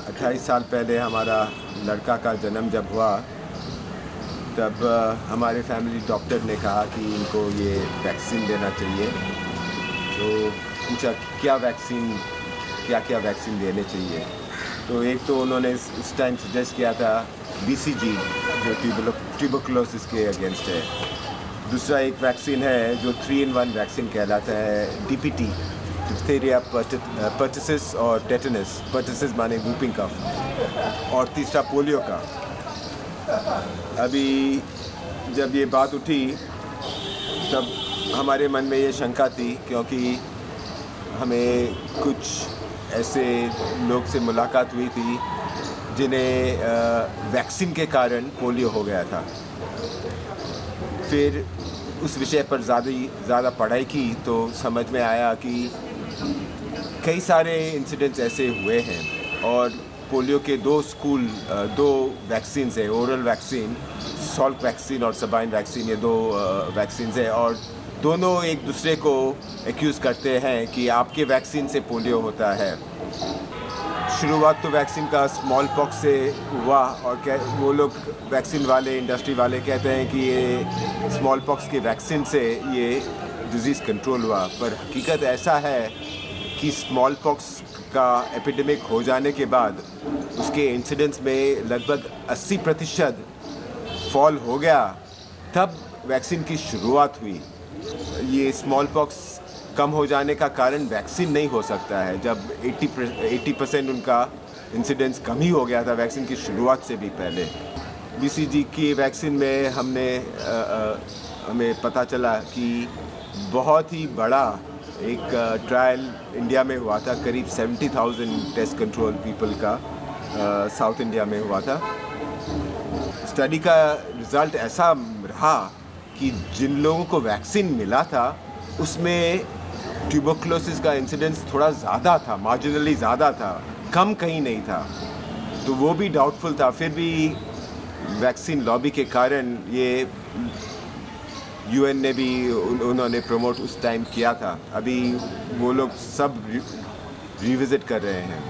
28 साल पहले हमारा लड़का का जन्म जब हुआ तब हमारे फैमिली डॉक्टर ने कहा कि इनको ये वैक्सीन देना चाहिए। तो पूछा क्या क्या वैक्सीन देने चाहिए। तो एक तो उन्होंने उस टाइम सजेस्ट किया था BCG जो ट्यूबरकुलोसिस के अगेंस्ट है। दूसरा एक वैक्सीन है जो 3-in-1 वैक्सीन कहलाता है DPT, डिप्थीरिया, पर्टिसिस और टेटनस। पर्टिसिस माने वूपिंग कफ, और तीसरा पोलियो का। अभी जब ये बात उठी तब हमारे मन में ये शंका थी, क्योंकि हमें कुछ ऐसे लोग से मुलाकात हुई थी जिन्हें वैक्सीन के कारण पोलियो हो गया था। फिर उस विषय पर ज़्यादा पढ़ाई की तो समझ में आया कि कई सारे इंसिडेंट्स ऐसे हुए हैं, और पोलियो के दो वैक्सीन है, ओरल वैक्सीन, सॉल्ट वैक्सीन और सबाइन वैक्सीन। ये दो वैक्सीन है, और दोनों एक दूसरे को एक्यूज़ करते हैं कि आपके वैक्सीन से पोलियो होता है। शुरुआत तो वैक्सीन का स्मॉल पॉक्स से हुआ, और वो लोग वैक्सीन वाले, इंडस्ट्री वाले कहते हैं कि ये स्मॉल पॉक्स के वैक्सीन से ये डिज़ीज़ कंट्रोल हुआ। पर हकीकत ऐसा है कि स्मॉल पॉक्स का एपिडेमिक हो जाने के बाद उसके इंसिडेंस में लगभग 80% फॉल हो गया, तब वैक्सीन की शुरुआत हुई। ये स्मॉल पॉक्स कम हो जाने का कारण वैक्सीन नहीं हो सकता है, जब 80% उनका इंसिडेंस कम ही हो गया था वैक्सीन की शुरुआत से भी पहले। BCG की वैक्सीन में हमें पता चला कि बहुत ही बड़ा एक ट्रायल इंडिया में हुआ था, करीब 70,000 टेस्ट कंट्रोल पीपल का साउथ इंडिया में हुआ था। स्टडी का रिज़ल्ट ऐसा रहा कि जिन लोगों को वैक्सीन मिला था उसमें ट्यूबरकुलोसिस का इंसिडेंस थोड़ा ज़्यादा था, मार्जिनली ज़्यादा था, कम कहीं नहीं था। तो वो भी डाउटफुल था। फिर भी वैक्सीन लॉबी के कारण ये UN ने भी उन्होंने प्रमोट उस टाइम किया था। अभी वो लोग सब रिविज़िट कर रहे हैं।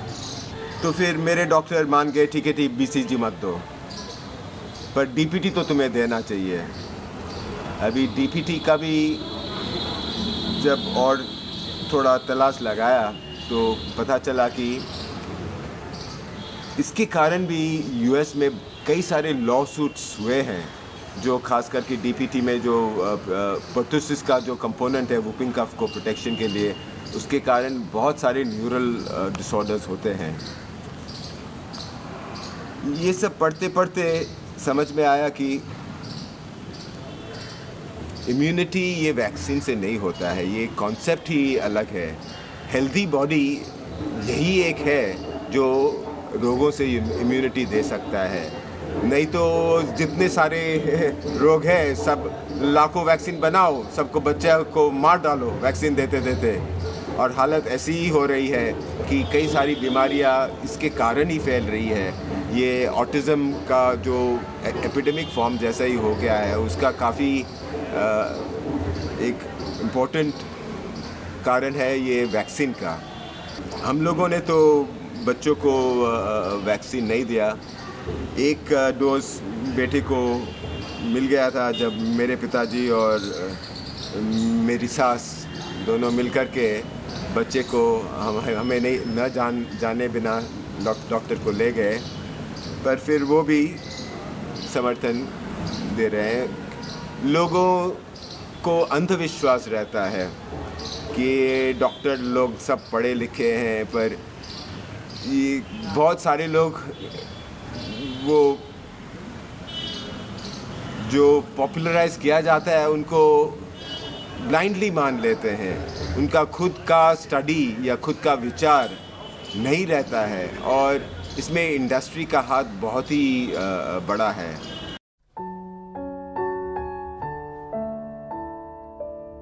तो फिर मेरे डॉक्टर मान गए, ठीक है BCG मत दो, पर DPT तो तुम्हें देना चाहिए। अभी DPT का भी जब और थोड़ा तलाश लगाया तो पता चला कि इसके कारण भी US में कई सारे लॉ सूट्स हुए हैं, जो खास करके DPT में जो पर्टुसिस का जो कंपोनेंट है वूपिंग कफ को प्रोटेक्शन के लिए, उसके कारण बहुत सारे न्यूरल डिसऑर्डर्स होते हैं। ये सब पढ़ते पढ़ते समझ में आया कि इम्यूनिटी ये वैक्सीन से नहीं होता है, ये कॉन्सेप्ट ही अलग है। हेल्दी बॉडी यही एक है जो रोगों से इम्यूनिटी दे सकता है, नहीं तो जितने सारे रोग हैं सब लाखों वैक्सीन बनाओ, सबको बच्चे को मार डालो वैक्सीन देते देते। और हालत ऐसी ही हो रही है कि कई सारी बीमारियां इसके कारण ही फैल रही है। ये ऑटिज़म का जो एपिडेमिक फॉर्म जैसा ही हो गया है, उसका काफ़ी एक इम्पोर्टेंट कारण है ये वैक्सीन का। हम लोगों ने तो बच्चों को वैक्सीन नहीं दिया। एक डोज बेटे को मिल गया था जब मेरे पिताजी और मेरी सास दोनों मिलकर के बच्चे को हमें न जाने बिना डॉक्टर को ले गए, पर फिर वो भी समर्थन दे रहे हैं। लोगों को अंधविश्वास रहता है कि डॉक्टर लोग सब पढ़े लिखे हैं, पर ये बहुत सारे लोग वो जो पॉपुलराइज किया जाता है उनको ब्लाइंडली मान लेते हैं। उनका खुद का स्टडी या खुद का विचार नहीं रहता है, और इसमें इंडस्ट्री का हाथ बहुत ही बड़ा है।